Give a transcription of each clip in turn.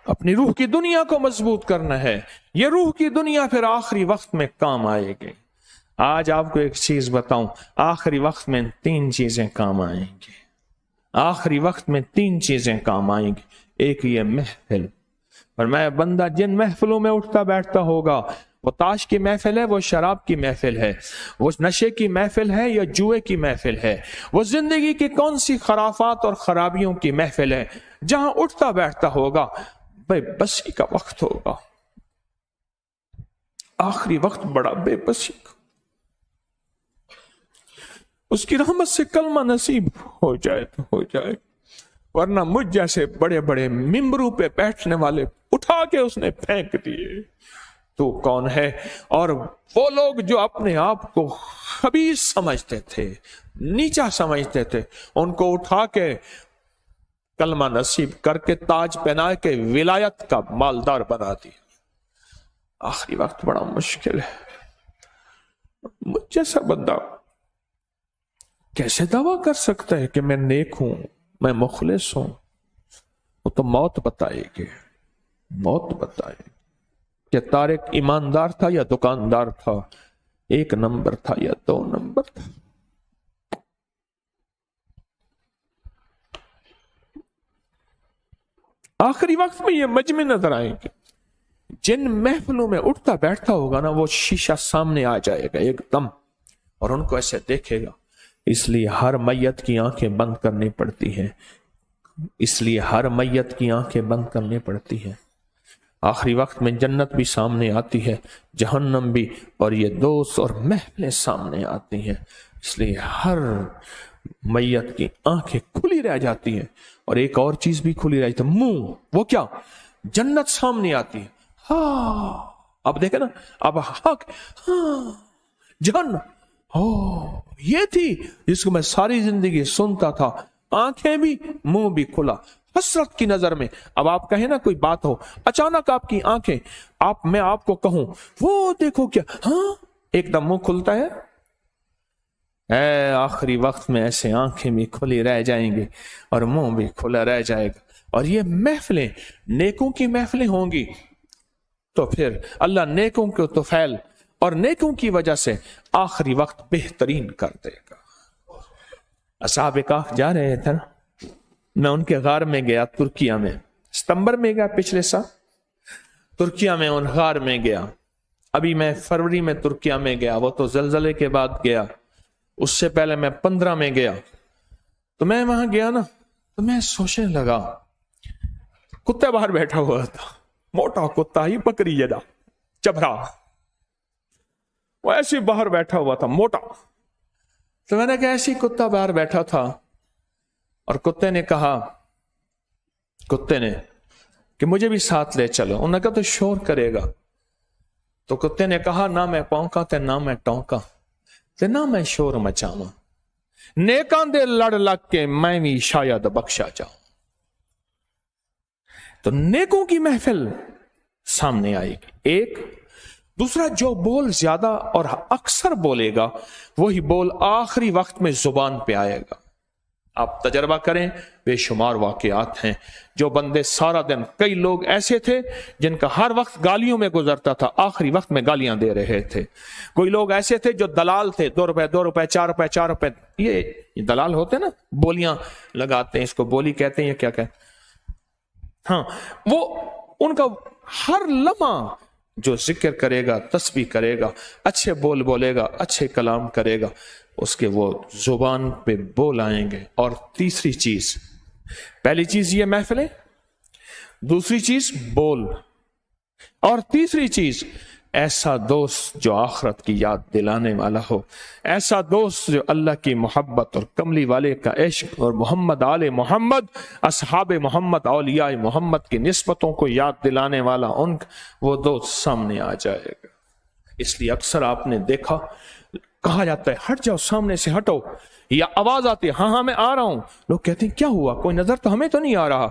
اپنی روح کی دنیا کو مضبوط کرنا ہے. یہ روح کی دنیا پھر آخری وقت میں کام آئے گی. آج آپ کو ایک چیز بتاؤں, آخری وقت میں 3 چیزیں کام آئیں گی. آخری وقت میں 3 چیزیں کام آئیں گی. ایک یہ محفل, اور میں بندہ جن محفلوں میں اٹھتا بیٹھتا ہوگا, وہ تاش کی محفل ہے, وہ شراب کی محفل ہے, وہ نشے کی محفل ہے یا جوئے کی محفل ہے, وہ زندگی کی کون سی خرافات اور خرابیوں کی محفل ہے, جہاں اٹھتا بیٹھتا ہوگا بے بسی کا وقت ہوگا. آخری وقت بڑا بے بسی کا, اس کی رحمت سے کلمہ نصیب ہو جائے تو ہو جائے, ورنہ مجھ جیسے بڑے بڑے ممبروں پہ بیٹھنے والے اٹھا کے اس نے پھینک دیے. تو کون ہے؟ اور وہ لوگ جو اپنے آپ کو خبیث سمجھتے تھے, نیچا سمجھتے تھے, ان کو اٹھا کے کلمہ نصیب کر کے تاج پہنا کے ولایت کا مالدار بنا دیا. آخری وقت بڑا مشکل ہے. مجھ جیسا بندہ کیسے دعویٰ کر سکتا ہے کہ میں نیک ہوں, میں مخلص ہوں؟ وہ تو موت بتائے گی, موت بتائے گی کہ طارق ایماندار تھا یا دکاندار تھا, 1 نمبر تھا یا 2 نمبر تھا. آخری وقت میں یہ مجمع نظر آئیں گے. جن محفلوں میں اٹھتا بیٹھتا ہوگا نا, وہ شیشہ سامنے آ جائے گا ایک دم, اور ان کو ایسے دیکھے گا. اس لیے ہر میت کی آنکھیں بند کرنی پڑتی ہیں, اس لیے ہر میت کی آنکھیں بند کرنی پڑتی ہیں. آخری وقت میں جنت بھی سامنے آتی ہے, جہنم بھی, اور یہ دوست اور محفلیں سامنے آتی ہیں. اس لیے ہر میت کی آنکھیں کھلی رہ جاتی ہیں. اور ایک اور چیز بھی کھلی رہ جاتی ہے, منہ. وہ کیا؟ جنت سامنے آتی ہے. ہاں, اب دیکھیں نا, اب حق, ہاں جہنم, یہ تھی جس کو میں ساری زندگی سنتا تھا, آنکھیں بھی منہ بھی کھلا, حسرت کی نظر میں. اب آپ کہیں نا کوئی بات ہو, اچانک آپ کی آنکھیں, میں آپ کو کہوں وہ دیکھو کیا, ہاں ایک دم منہ کھلتا ہے. اے آخری وقت میں ایسے آنکھیں بھی کھلی رہ جائیں گی اور منہ بھی کھلا رہ جائے گا. اور یہ محفلیں نیکوں کی محفلیں ہوں گی, تو پھر اللہ نیکوں کو طفیل اور نیکوں کی وجہ سے آخری وقت بہترین کر دے گا. اصحاب کہف جا رہے تھے نا, میں ان کے غار میں گیا, ترکیہ میں, ستمبر میں گیا پچھلے سال, ترکیہ میں ان غار میں گیا. ابھی میں فروری میں ترکیہ میں گیا, وہ تو زلزلے کے بعد گیا, اس سے پہلے میں 15 میں گیا. تو میں وہاں گیا نا, تو میں سوچنے لگا, کتا باہر بیٹھا ہوا تھا, موٹا کتا ہی, بکری جدا چبرا, وہ ایسے باہر بیٹھا ہوا تھا موٹا. تو میں نے کہا ایسی کتا باہر بیٹھا تھا, اور کتے نے کہا, کتے نے کہ مجھے بھی ساتھ لے چلو. انہوں نے کہا تو شور کرے گا. تو کتے نے کہا نہ میں پونکا تے نہ میں ٹونکا تے نہ میں شور مچاواں, نیکاں دے لڑ لگ کے میں بھی شاید بخشا جاؤں. تو نیکوں کی محفل سامنے آئے گی. ایک دوسرا, جو بول زیادہ اور اکثر بولے گا وہی بول آخری وقت میں زبان پہ آئے گا. آپ تجربہ کریں, بے شمار واقعات ہیں. جو بندے سارا دن, کئی لوگ ایسے تھے جن کا ہر وقت گالیوں میں گزرتا تھا, آخری وقت میں گالیاں دے رہے تھے. کوئی لوگ ایسے تھے جو دلال تھے, 2 روپے 2 روپے 4 روپے 4 روپے, یہ دلال ہوتے نا, بولیاں لگاتے ہیں, اس کو بولی کہتے ہیں یا کیا کہتے ہیں. ہاں, وہ ان کا ہر لمحہ جو ذکر کرے گا, تسبیح کرے گا, اچھے بول بولے گا, اچھے کلام کرے گا, اس کے وہ زبان پہ بول آئیں گے. اور تیسری چیز, پہلی چیز یہ محفلیں, دوسری چیز بول, اور تیسری چیز ایسا دوست جو آخرت کی یاد دلانے والا ہو, ایسا دوست جو اللہ کی محبت اور کملی والے کا عشق اور محمد آل محمد, اصحاب محمد, اولیاء محمد کی نسبتوں کو یاد دلانے والا, وہ دوست سامنے آ جائے گا. اس لیے اکثر آپ نے دیکھا, کہا جاتا ہے ہٹ جاؤ, سامنے سے ہٹو, یا آواز آتی ہے ہاں ہاں میں آ رہا ہوں. لوگ کہتے ہیں کیا ہوا, کوئی نظر تو ہمیں تو نہیں آ رہا.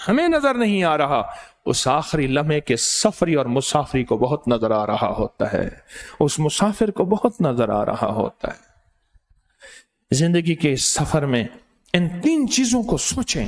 ہمیں نظر نہیں آ رہا, اس آخری لمحے کے سفری اور مسافری کو بہت نظر آ رہا ہوتا ہے, اس مسافر کو بہت نظر آ رہا ہوتا ہے. زندگی کے اس سفر میں ان 3 چیزوں کو سوچیں,